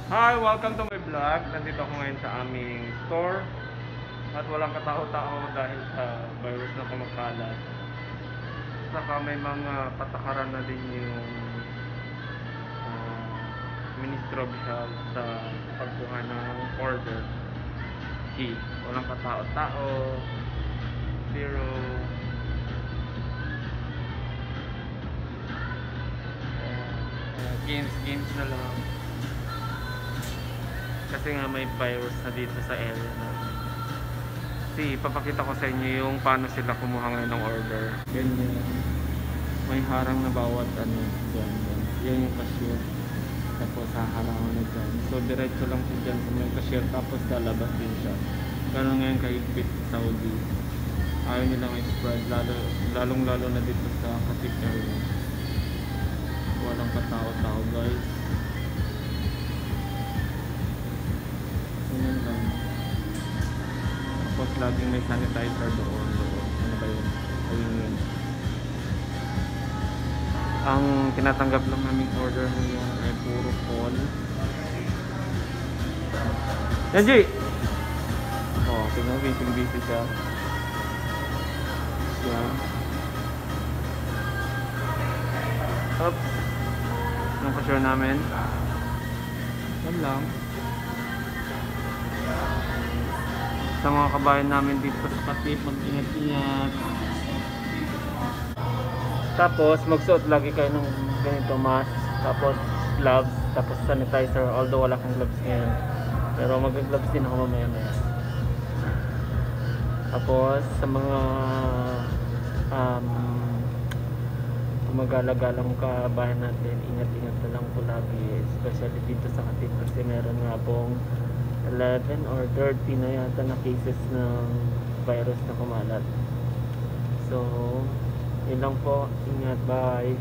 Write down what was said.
Hi! Welcome to my vlog. Nandito ako ngayon sa aming store at walang katao-tao dahil sa virus na kumakalat. Saka may mga patakaran na din yung uh, Ministry of Health sa pagkuha ng order. Walang katao-tao, zero. Games na lang. Kasi nga may virus na dito sa area na. Ipapakita ko sa inyo yung paano sila kumuha ngayon ng order. Ganyan. May harang na bawat ano dyan. Yan yung cashier. Tapos haharangan na dyan. So diretso lang siya dyan sa may cashier. Tapos lalabas din siya. Ganun ngayon kahigpit sa Saudi. Ayaw nilang i-spread. Lalong lalo na dito sa Khatib area. Walang katao-tao guys. Ganyan lang. Tapos laging may sanitizer doon. Ano ba yun? Ayun yun. Ang tinatanggap lang naming order ngayon ay puro call. Yanji! Oh, tingnan, busy siya. Yan. Oops. Anong cashier namin? Yan lang. Sa mga kabayan namin dito sa Khatib, mag-ingat-ingat. Tapos magsuot lagi kayo ng ganito mask, tapos gloves, tapos sanitizer, although wala kang gloves ngayon. Pero mag-gloves din ako mamaya-maya. Tapos sa mga gumagala-galang kabayan natin, ingat-ingat na lang po lagi, especially dito sa Khatib kasi meron nga pong 11 or 30 na yata na cases ng virus na kumalat. So yun lang po, ingat, bye.